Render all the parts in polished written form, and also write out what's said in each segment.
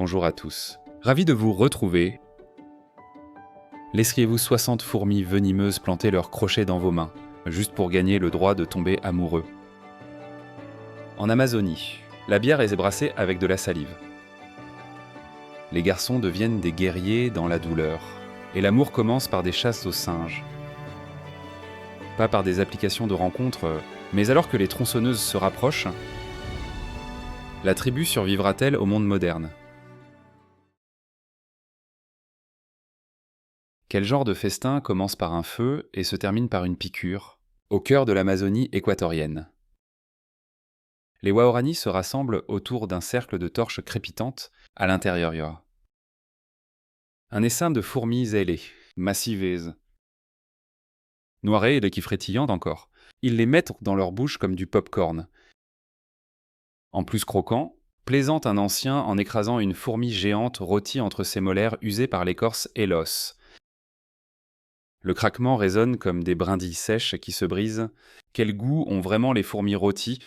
Bonjour à tous. Ravi de vous retrouver. Laisseriez-vous 60 fourmis venimeuses planter leurs crochets dans vos mains, juste pour gagner le droit de tomber amoureux? En Amazonie, la bière est brassée avec de la salive. Les garçons deviennent des guerriers dans la douleur, et l'amour commence par des chasses aux singes. Pas par des applications de rencontres, mais alors que les tronçonneuses se rapprochent, la tribu survivra-t-elle au monde moderne? Quel genre de festin commence par un feu et se termine par une piqûre, au cœur de l'Amazonie équatorienne? Les Waorani se rassemblent autour d'un cercle de torches crépitantes. À l'intérieur, il y aura un essaim de fourmis ailées, massivées, noirées et qui frétillantes encore. Ils les mettent dans leur bouche comme du pop-corn. En plus croquant, plaisante un ancien en écrasant une fourmi géante rôtie entre ses molaires usées par l'écorce et l'os. Le craquement résonne comme des brindilles sèches qui se brisent. Quel goût ont vraiment les fourmis rôties?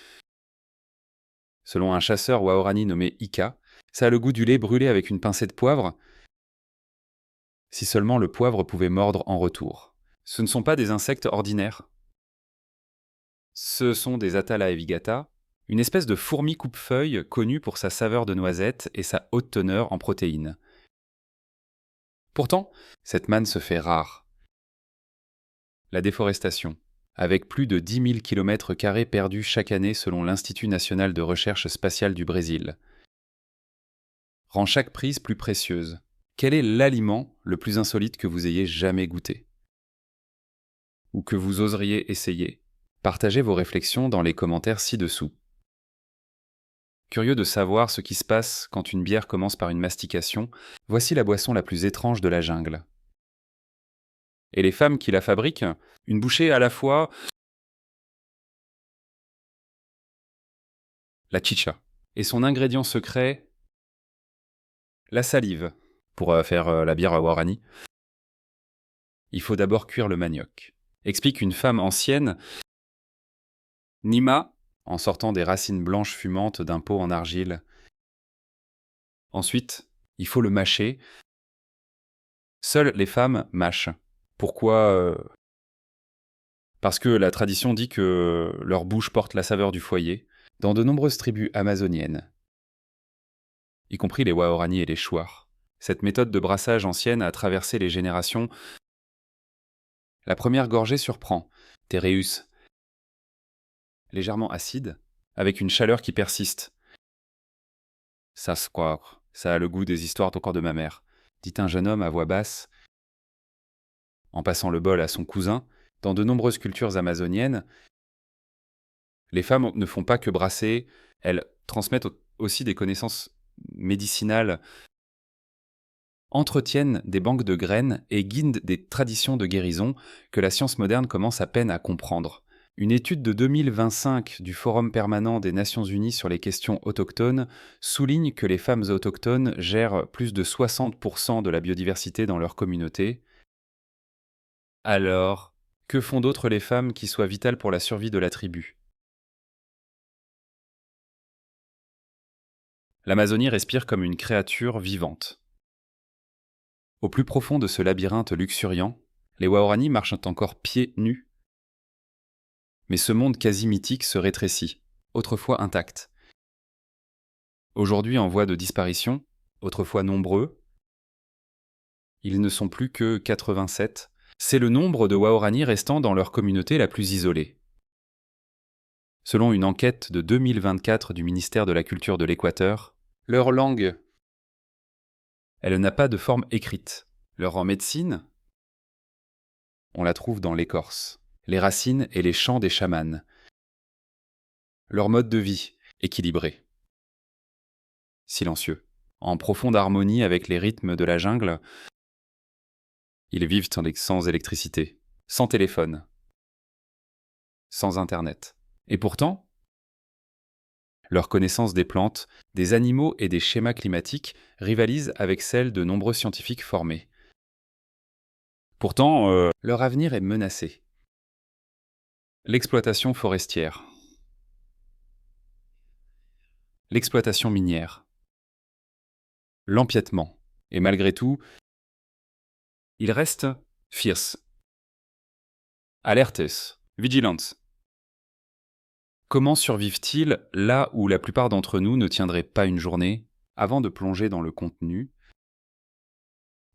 Selon un chasseur Waorani nommé Ika, ça a le goût du lait brûlé avec une pincée de poivre. Si seulement le poivre pouvait mordre en retour. Ce ne sont pas des insectes ordinaires. Ce sont des Atala evigata, une espèce de fourmi coupe-feuille connue pour sa saveur de noisette et sa haute teneur en protéines. Pourtant, cette manne se fait rare. La déforestation, avec plus de 10 000 km² perdus chaque année selon l'Institut national de recherche spatiale du Brésil, rend chaque prise plus précieuse. Quel est l'aliment le plus insolite que vous ayez jamais goûté? Ou que vous oseriez essayer? Partagez vos réflexions dans les commentaires ci-dessous. Curieux de savoir ce qui se passe quand une bière commence par une mastication, voici la boisson la plus étrange de la jungle. Et les femmes qui la fabriquent, une bouchée à la fois, la chicha. Et son ingrédient secret, la salive, pour faire la bière Waorani. Il faut d'abord cuire le manioc. Explique une femme ancienne, Nima, en sortant des racines blanches fumantes d'un pot en argile. Ensuite, il faut le mâcher. Seules les femmes mâchent. Pourquoi? Parce que la tradition dit que leur bouche porte la saveur du foyer. Dans de nombreuses tribus amazoniennes, y compris les Waorani et les Shuar, cette méthode de brassage ancienne a traversé les générations. La première gorgée surprend, Tereus, légèrement acide, avec une chaleur qui persiste. Ça se croit, ça a le goût des histoires encore de ma mère, dit un jeune homme à voix basse, en passant le bol à son cousin. Dans de nombreuses cultures amazoniennes, les femmes ne font pas que brasser, elles transmettent aussi des connaissances médicinales, entretiennent des banques de graines et guident des traditions de guérison que la science moderne commence à peine à comprendre. Une étude de 2025 du Forum permanent des Nations Unies sur les questions autochtones souligne que les femmes autochtones gèrent plus de 60% de la biodiversité dans leur communauté. Alors, que font d'autres les femmes qui soient vitales pour la survie de la tribu? L'Amazonie respire comme une créature vivante. Au plus profond de ce labyrinthe luxuriant, les Waorani marchent encore pieds nus. Mais ce monde quasi mythique se rétrécit, autrefois intact. Aujourd'hui en voie de disparition, autrefois nombreux, ils ne sont plus que 87. C'est le nombre de Waorani restant dans leur communauté la plus isolée. Selon une enquête de 2024 du ministère de la Culture de l'Équateur, leur langue, elle n'a pas de forme écrite. Leur médecine, on la trouve dans l'écorce, les racines et les chants des chamans. Leur mode de vie, équilibré, silencieux, en profonde harmonie avec les rythmes de la jungle. Ils vivent sans électricité, sans téléphone, sans internet. Et pourtant, leur connaissance des plantes, des animaux et des schémas climatiques rivalise avec celle de nombreux scientifiques formés. Pourtant, leur avenir est menacé. L'exploitation forestière, l'exploitation minière, l'empiètement. Et malgré tout, ils restent fierce, alertes, vigilantes. Comment survivent-ils là où la plupart d'entre nous ne tiendraient pas une journée? Avant de plonger dans le contenu,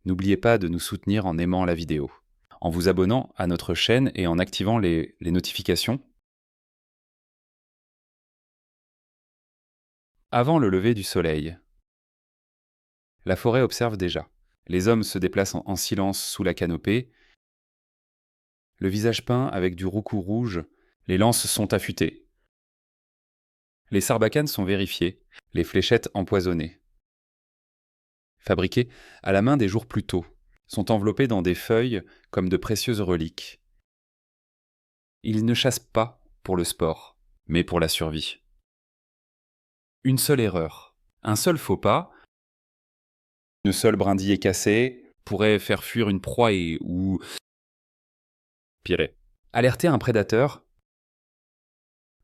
n'oubliez pas de nous soutenir en aimant la vidéo, en vous abonnant à notre chaîne et en activant les notifications. Avant le lever du soleil, la forêt observe déjà. Les hommes se déplacent en silence sous la canopée. Le visage peint avec du roucou rouge, les lances sont affûtées. Les sarbacanes sont vérifiées, les fléchettes empoisonnées. Fabriquées à la main des jours plus tôt, sont enveloppées dans des feuilles comme de précieuses reliques. Ils ne chassent pas pour le sport, mais pour la survie. Une seule erreur, un seul faux pas, une seule brindille cassée pourrait faire fuir une proie ou, pire, alerter un prédateur.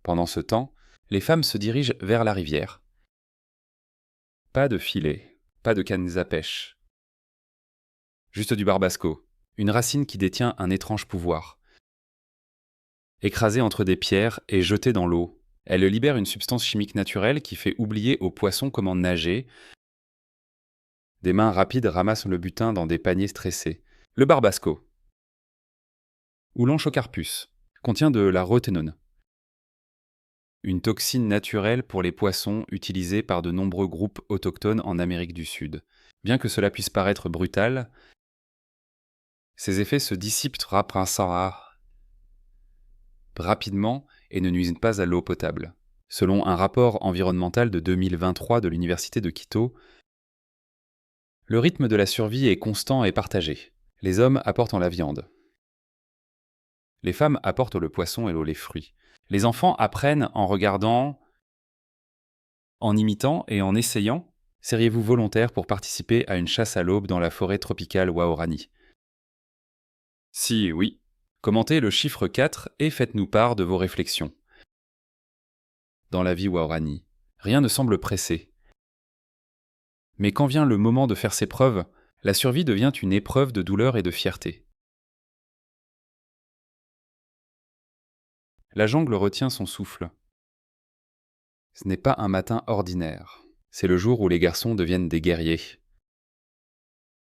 Pendant ce temps, les femmes se dirigent vers la rivière. Pas de filet, pas de cannes à pêche. Juste du barbasco, une racine qui détient un étrange pouvoir. Écrasée entre des pierres et jetée dans l'eau, elle libère une substance chimique naturelle qui fait oublier aux poissons comment nager. Des mains rapides ramassent le butin dans des paniers stressés. Le barbasco, ou l'anchocarpus, contient de la roténone, une toxine naturelle pour les poissons utilisée par de nombreux groupes autochtones en Amérique du Sud. Bien que cela puisse paraître brutal, ces effets se dissipent rapidement et ne nuisent pas à l'eau potable. Selon un rapport environnemental de 2023 de l'Université de Quito, le rythme de la survie est constant et partagé. Les hommes apportent la viande. Les femmes apportent le poisson et les fruits. Les enfants apprennent en regardant, en imitant et en essayant. Seriez-vous volontaire pour participer à une chasse à l'aube dans la forêt tropicale Waorani? Si oui, commentez le chiffre 4 et faites-nous part de vos réflexions. Dans la vie Waorani, rien ne semble pressé. Mais quand vient le moment de faire ses preuves, la survie devient une épreuve de douleur et de fierté. La jungle retient son souffle. Ce n'est pas un matin ordinaire. C'est le jour où les garçons deviennent des guerriers.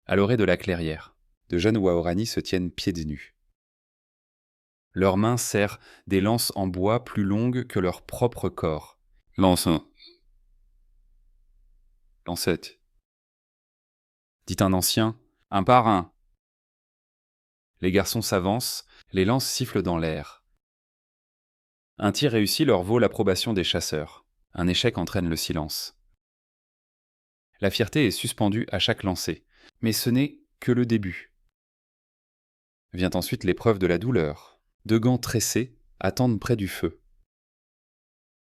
À l'orée de la clairière, de jeunes Waorani se tiennent pieds nus. Leurs mains serrent des lances en bois plus longues que leur propre corps. Lance 1. Lancette. Dit un ancien, un par un. Les garçons s'avancent, les lances sifflent dans l'air. Un tir réussi leur vaut l'approbation des chasseurs. Un échec entraîne le silence. La fierté est suspendue à chaque lancer, mais ce n'est que le début. Vient ensuite l'épreuve de la douleur. Deux gants tressés attendent près du feu.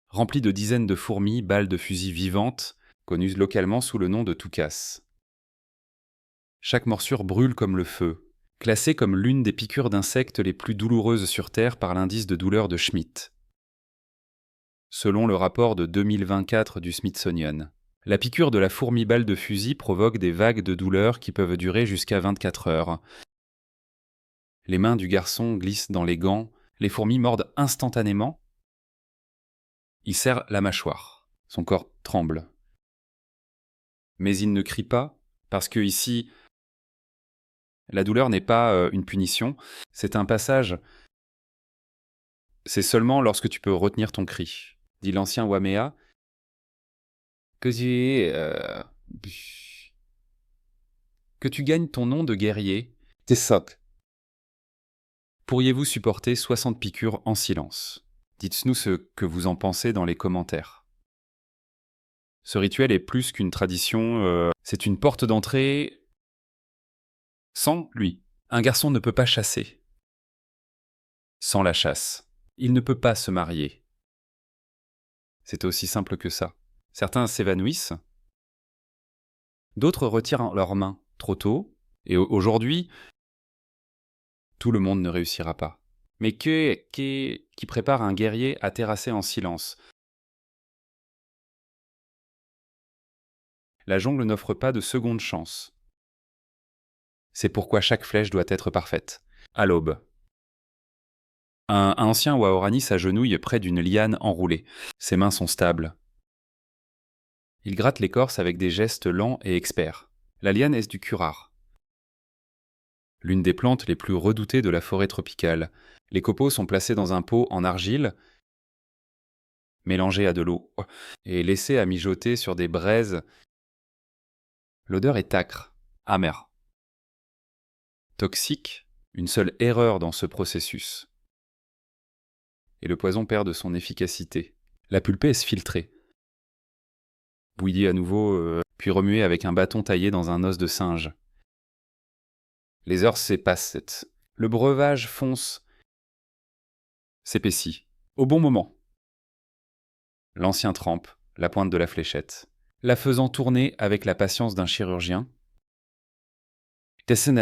Remplis de dizaines de fourmis, balles de fusil vivantes, connues localement sous le nom de toucasses. Chaque morsure brûle comme le feu, classée comme l'une des piqûres d'insectes les plus douloureuses sur Terre par l'indice de douleur de Schmidt. Selon le rapport de 2024 du Smithsonian, la piqûre de la fourmi-balle de fusil provoque des vagues de douleur qui peuvent durer jusqu'à 24 heures. Les mains du garçon glissent dans les gants, les fourmis mordent instantanément. Il serre la mâchoire, son corps tremble. Mais il ne crie pas, parce que ici, la douleur n'est pas une punition, c'est un passage. C'est seulement lorsque tu peux retenir ton cri, dit l'ancien Waméa, que tu gagnes ton nom de guerrier. T'es soc. Pourriez-vous supporter 60 piqûres en silence? Dites-nous ce que vous en pensez dans les commentaires. Ce rituel est plus qu'une tradition, c'est une porte d'entrée. Sans lui, un garçon ne peut pas chasser. Sans la chasse, il ne peut pas se marier. C'est aussi simple que ça. Certains s'évanouissent, d'autres retirent leurs mains trop tôt, et aujourd'hui, tout le monde ne réussira pas. Mais qui prépare un guerrier à terrasser en silence? La jungle n'offre pas de seconde chance. C'est pourquoi chaque flèche doit être parfaite. À l'aube. Un ancien Waorani s'agenouille près d'une liane enroulée. Ses mains sont stables. Il gratte l'écorce avec des gestes lents et experts. La liane est du curare. L'une des plantes les plus redoutées de la forêt tropicale. Les copeaux sont placés dans un pot en argile, mélangés à de l'eau, et laissés à mijoter sur des braises. L'odeur est âcre, amère. Toxique, une seule erreur dans ce processus. Et le poison perd de son efficacité. La pulpée est filtrée. Bouillie à nouveau, puis remuée avec un bâton taillé dans un os de singe. Les heures s'épaissent. Le breuvage fonce, s'épaissit. Au bon moment. L'ancien trempe, la pointe de la fléchette, la faisant tourner avec la patience d'un chirurgien. C'est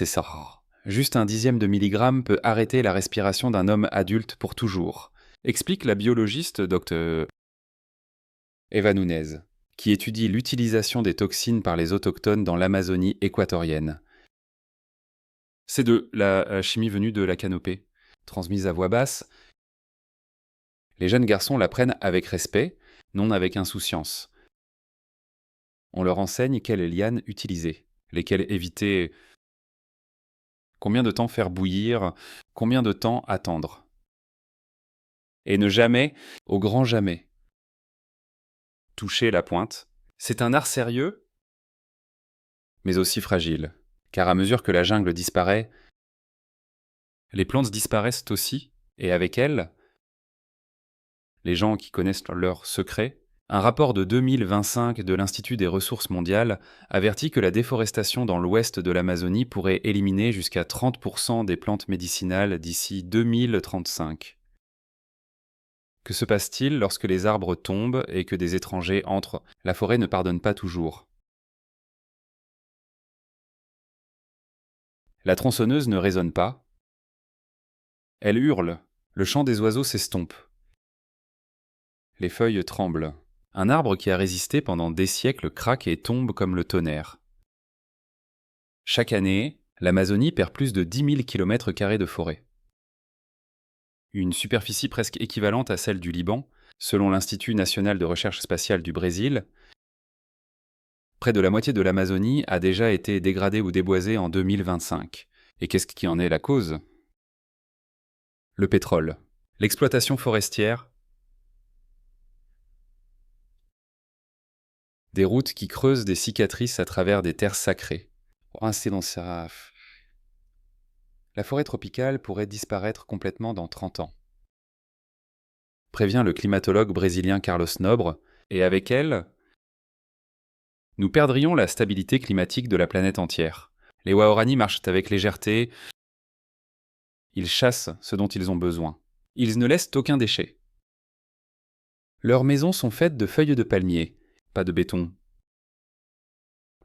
ça. Juste un dixième de milligramme peut arrêter la respiration d'un homme adulte pour toujours, explique la biologiste Dr. Eva Nunez, qui étudie l'utilisation des toxines par les autochtones dans l'Amazonie équatorienne. C'est de la chimie venue de la canopée, transmise à voix basse. Les jeunes garçons l'apprennent avec respect, non avec insouciance. On leur enseigne quelles lianes utiliser, lesquelles éviter, combien de temps faire bouillir, combien de temps attendre. Et ne jamais, au grand jamais, toucher la pointe. C'est un art sérieux, mais aussi fragile, car à mesure que la jungle disparaît, les plantes disparaissent aussi, et avec elles, les gens qui connaissent leurs secrets. Un rapport de 2025 de l'Institut des ressources mondiales avertit que la déforestation dans l'ouest de l'Amazonie pourrait éliminer jusqu'à 30% des plantes médicinales d'ici 2035. Que se passe-t-il lorsque les arbres tombent et que des étrangers entrent? La forêt ne pardonne pas toujours. La tronçonneuse ne résonne pas. Elle hurle. Le chant des oiseaux s'estompe. Les feuilles tremblent. Un arbre qui a résisté pendant des siècles craque et tombe comme le tonnerre. Chaque année, l'Amazonie perd plus de 10 000 km² de forêt. Une superficie presque équivalente à celle du Liban, selon l'Institut national de recherche spatiale du Brésil. Près de la moitié de l'Amazonie a déjà été dégradée ou déboisée en 2025. Et qu'est-ce qui en est la cause? Le pétrole. L'exploitation forestière. Des routes qui creusent des cicatrices à travers des terres sacrées. La forêt tropicale pourrait disparaître complètement dans 30 ans. Prévient le climatologue brésilien Carlos Nobre, et avec elle, nous perdrions la stabilité climatique de la planète entière. Les Waorani marchent avec légèreté, ils chassent ce dont ils ont besoin. Ils ne laissent aucun déchet. Leurs maisons sont faites de feuilles de palmier, pas de béton.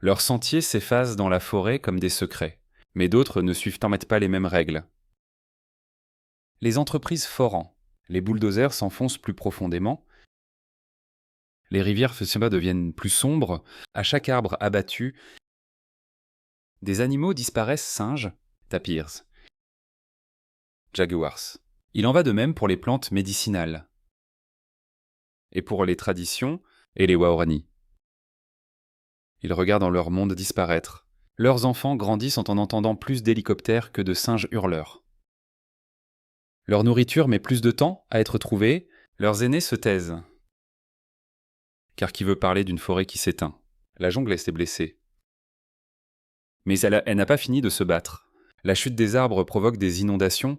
Leurs sentiers s'effacent dans la forêt comme des secrets, mais d'autres ne suivent en pas les mêmes règles. Les entreprises forant, les bulldozers s'enfoncent plus profondément, les rivières deviennent plus sombres, à chaque arbre abattu, des animaux disparaissent, singes, tapirs, jaguars. Il en va de même pour les plantes médicinales. Et pour les traditions et les Waorani. Ils regardent leur monde disparaître. Leurs enfants grandissent en entendant plus d'hélicoptères que de singes hurleurs. Leur nourriture met plus de temps à être trouvée, leurs aînés se taisent. Car qui veut parler d'une forêt qui s'éteint? La jungle est blessée. Mais elle n'a pas fini de se battre. La chute des arbres provoque des inondations.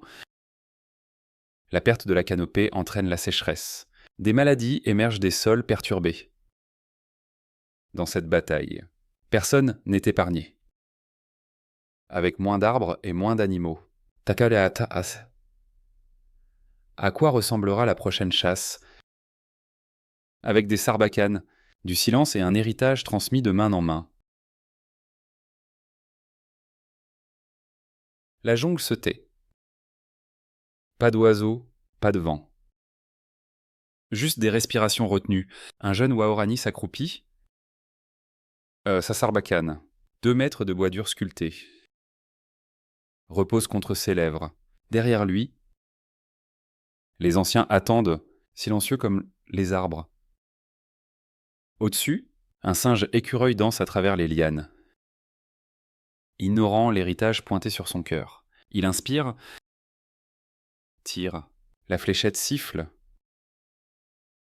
La perte de la canopée entraîne la sécheresse. Des maladies émergent des sols perturbés. Dans cette bataille, personne n'est épargné. Avec moins d'arbres et moins d'animaux. À quoi ressemblera la prochaine chasse? Avec des sarbacanes, du silence et un héritage transmis de main en main. La jungle se tait. Pas d'oiseaux, pas de vent. Juste des respirations retenues. Un jeune Waorani s'accroupit. Sa sarbacane. 2 mètres de bois dur sculpté. Repose contre ses lèvres. Derrière lui, les anciens attendent, silencieux comme les arbres. Au-dessus, un singe écureuil danse à travers les lianes, ignorant l'héritage pointé sur son cœur. Il inspire, tire. La fléchette siffle.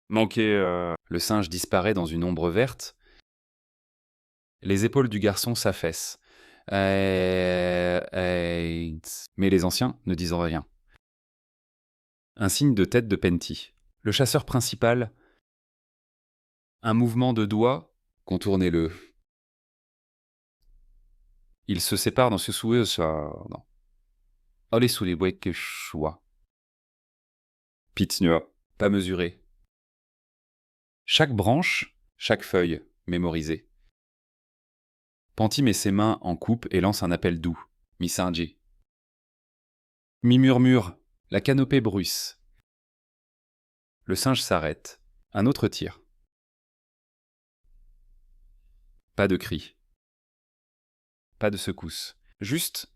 Manqué. Le singe disparaît dans une ombre verte. Les épaules du garçon s'affaissent. Mais les anciens ne disent rien. Un signe de tête de Penty. Le chasseur principal. Un mouvement de doigt. Contournez-le. Il se sépare dans ce souhait. Allez sous les bois que choix. Pitnua. Pas mesuré. Chaque branche, chaque feuille, mémorisée. Penty met ses mains en coupe et lance un appel doux. Mi-sinji. Mi-murmure. La canopée bruisse. Le singe s'arrête. Un autre tire. Pas de cri. Pas de secousse. Juste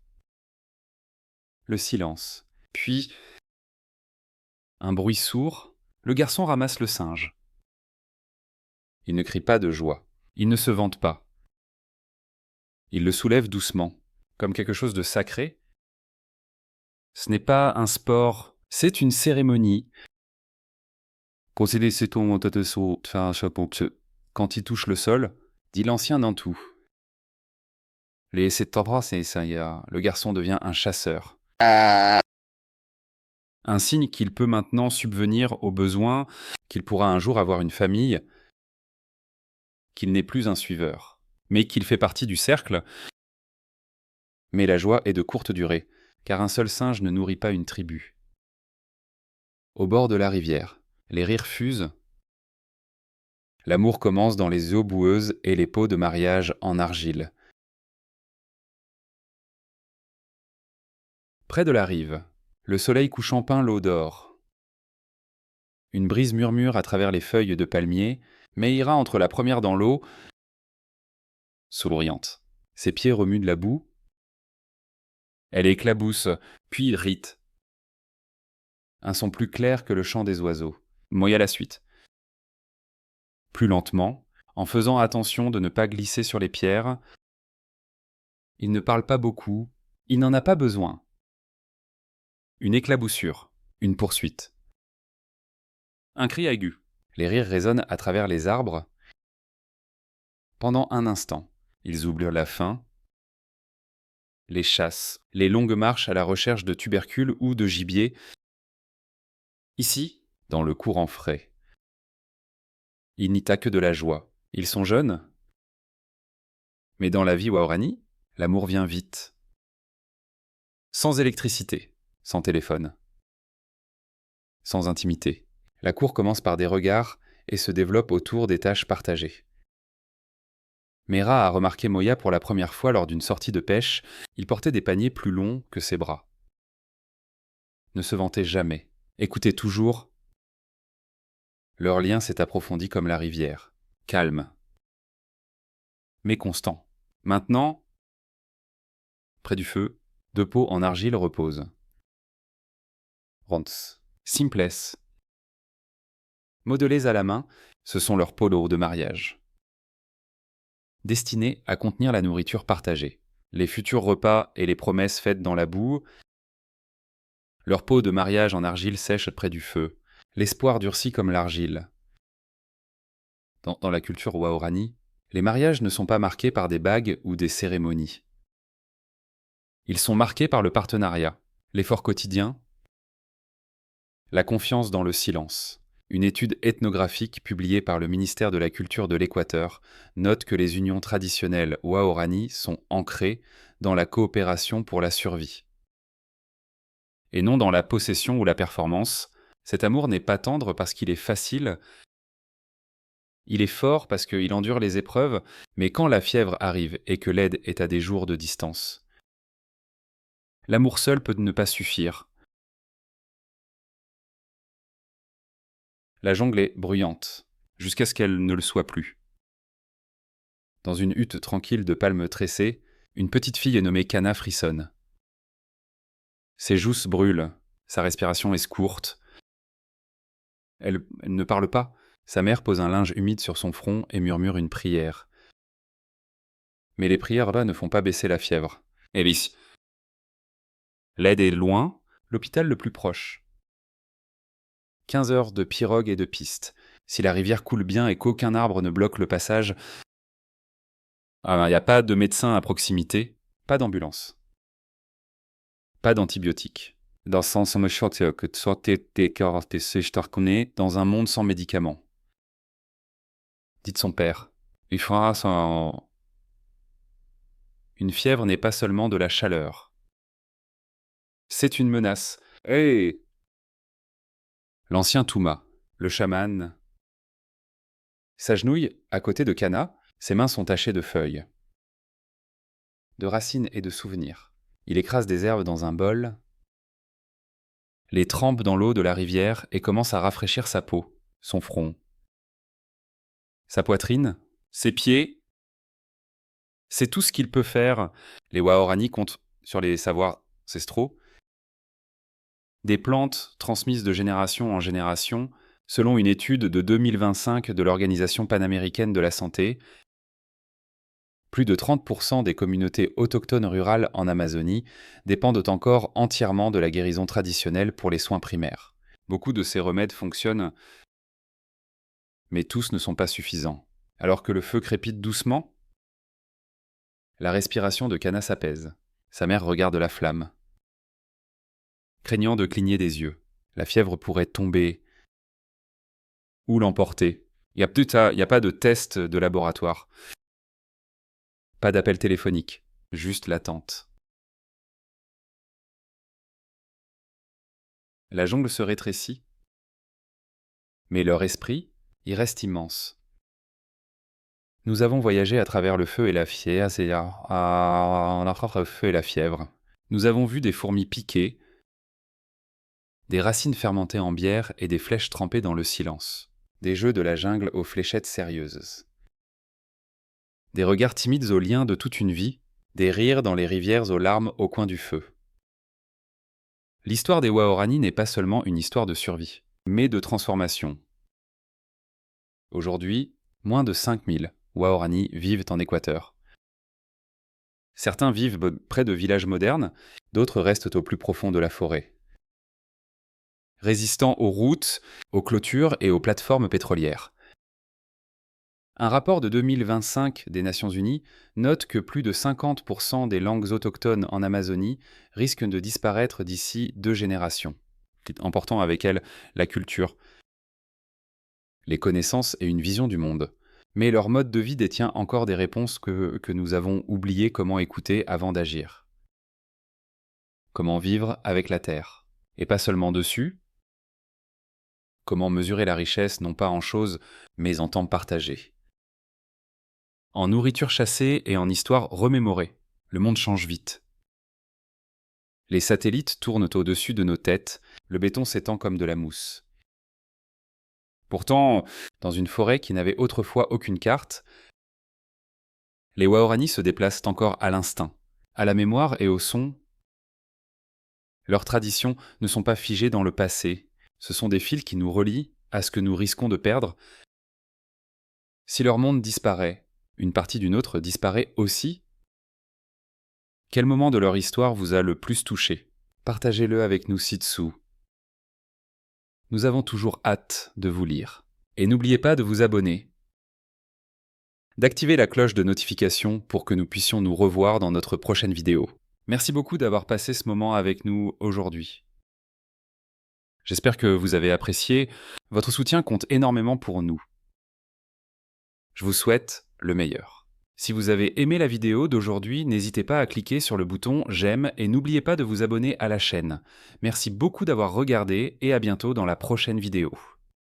le silence. Puis, un bruit sourd. Le garçon ramasse le singe. Il ne crie pas de joie. Il ne se vante pas. Il le soulève doucement, comme quelque chose de sacré. Ce n'est pas un sport, c'est une cérémonie. Quand il touche le sol, dit l'ancien Nantou. Le garçon devient un chasseur. Un signe qu'il peut maintenant subvenir aux besoins, qu'il pourra un jour avoir une famille, qu'il n'est plus un suiveur, mais qu'il fait partie du cercle. Mais la joie est de courte durée, car un seul singe ne nourrit pas une tribu. Au bord de la rivière, les rires fusent. L'amour commence dans les eaux boueuses et les pots de mariage en argile. Près de la rive, le soleil couchant peint l'eau d'or. Une brise murmure à travers les feuilles de palmier, mais ira entre la première dans l'eau, souriante. Ses pieds remuent de la boue. Elle éclabousse, puis rite. Un son plus clair que le chant des oiseaux. Moya la suite. Plus lentement, en faisant attention de ne pas glisser sur les pierres. Il ne parle pas beaucoup, il n'en a pas besoin. Une éclaboussure, une poursuite. Un cri aigu. Les rires résonnent à travers les arbres. Pendant un instant, ils oublient la faim, les chasses, les longues marches à la recherche de tubercules ou de gibier. Ici, dans le courant frais. Il n'y a que de la joie. Ils sont jeunes. Mais dans la vie Waorani, l'amour vient vite. Sans électricité, sans téléphone. Sans intimité. La cour commence par des regards et se développe autour des tâches partagées. Mera a remarqué Moya pour la première fois lors d'une sortie de pêche. Il portait des paniers plus longs que ses bras. Ne se vantait jamais. Écoutait toujours. Leur lien s'est approfondi comme la rivière. Calme. Mais constant. Maintenant, près du feu, 2 pots en argile reposent. Rons. Simples. Modelés à la main, ce sont leurs polos de mariage. Destinés à contenir la nourriture partagée, les futurs repas et les promesses faites dans la boue, leurs pots de mariage en argile sèche près du feu, l'espoir durcit comme l'argile. Dans la culture Waorani, les mariages ne sont pas marqués par des bagues ou des cérémonies. Ils sont marqués par le partenariat, l'effort quotidien, la confiance dans le silence. Une étude ethnographique publiée par le ministère de la Culture de l'Équateur note que les unions traditionnelles Waorani sont ancrées dans la coopération pour la survie. Et non dans la possession ou la performance. Cet amour n'est pas tendre parce qu'il est facile, il est fort parce qu'il endure les épreuves, mais quand la fièvre arrive et que l'aide est à des jours de distance. L'amour seul peut ne pas suffire. La jungle est bruyante, jusqu'à ce qu'elle ne le soit plus. Dans une hutte tranquille de palmes tressées, une petite fille nommée Kana frissonne. Ses joues brûlent, sa respiration est courte. Elle ne parle pas. Sa mère pose un linge humide sur son front et murmure une prière. Mais les prières là ne font pas baisser la fièvre. Ellis. L'aide est loin, l'hôpital le plus proche. 15 heures de pirogue et de piste. Si la rivière coule bien et qu'aucun arbre ne bloque le passage, il n'y a pas de médecin à proximité, pas d'ambulance, pas d'antibiotiques. Dans un monde sans médicaments. Dites son père. Une fièvre n'est pas seulement de la chaleur. C'est une menace. Hey! L'ancien Touma, le chaman, s'agenouille à côté de Kana, ses mains sont tachées de feuilles, de racines et de souvenirs. Il écrase des herbes dans un bol, les trempe dans l'eau de la rivière et commence à rafraîchir sa peau, son front, sa poitrine, ses pieds. C'est tout ce qu'il peut faire. Les Waorani comptent sur les savoirs ancestraux. Des plantes transmises de génération en génération, selon une étude de 2025 de l'Organisation panaméricaine de la santé. Plus de 30% des communautés autochtones rurales en Amazonie dépendent encore entièrement de la guérison traditionnelle pour les soins primaires. Beaucoup de ces remèdes fonctionnent, mais tous ne sont pas suffisants. Alors que le feu crépite doucement, la respiration de Kana s'apaise. Sa mère regarde la flamme, craignant de cligner des yeux. La fièvre pourrait tomber ou l'emporter. Il n'y a pas de test de laboratoire. Pas d'appel téléphonique, juste l'attente. La jungle se rétrécit, mais leur esprit y reste immense. Nous avons voyagé à travers le feu et la fièvre. Nous avons vu des fourmis piquer, des racines fermentées en bière et des flèches trempées dans le silence. Des jeux de la jungle aux fléchettes sérieuses. Des regards timides aux liens de toute une vie, des rires dans les rivières aux larmes au coin du feu. L'histoire des Waorani n'est pas seulement une histoire de survie, mais de transformation. Aujourd'hui, moins de 5000 Waorani vivent en Équateur. Certains vivent près de villages modernes, d'autres restent au plus profond de la forêt. Résistants aux routes, aux clôtures et aux plateformes pétrolières. Un rapport de 2025 des Nations Unies note que plus de 50% des langues autochtones en Amazonie risquent de disparaître d'ici 2 générations, emportant avec elles la culture, les connaissances et une vision du monde. Mais leur mode de vie détient encore des réponses que nous avons oublié comment écouter avant d'agir. Comment vivre avec la terre, et pas seulement dessus. Comment mesurer la richesse non pas en choses, mais en temps partagé. En nourriture chassée et en histoire remémorée, le monde change vite. Les satellites tournent au-dessus de nos têtes, le béton s'étend comme de la mousse. Pourtant, dans une forêt qui n'avait autrefois aucune carte, les Waorani se déplacent encore à l'instinct, à la mémoire et au son. Leurs traditions ne sont pas figées dans le passé, ce sont des fils qui nous relient à ce que nous risquons de perdre. Si leur monde disparaît, une partie d'une autre disparaît aussi. Quel moment de leur histoire vous a le plus touché? Partagez-le avec nous ci-dessous. Nous avons toujours hâte de vous lire. Et n'oubliez pas de vous abonner, d'activer la cloche de notification pour que nous puissions nous revoir dans notre prochaine vidéo. Merci beaucoup d'avoir passé ce moment avec nous aujourd'hui. J'espère que vous avez apprécié. Votre soutien compte énormément pour nous. Je vous souhaite le meilleur. Si vous avez aimé la vidéo d'aujourd'hui, n'hésitez pas à cliquer sur le bouton j'aime et n'oubliez pas de vous abonner à la chaîne. Merci beaucoup d'avoir regardé et à bientôt dans la prochaine vidéo.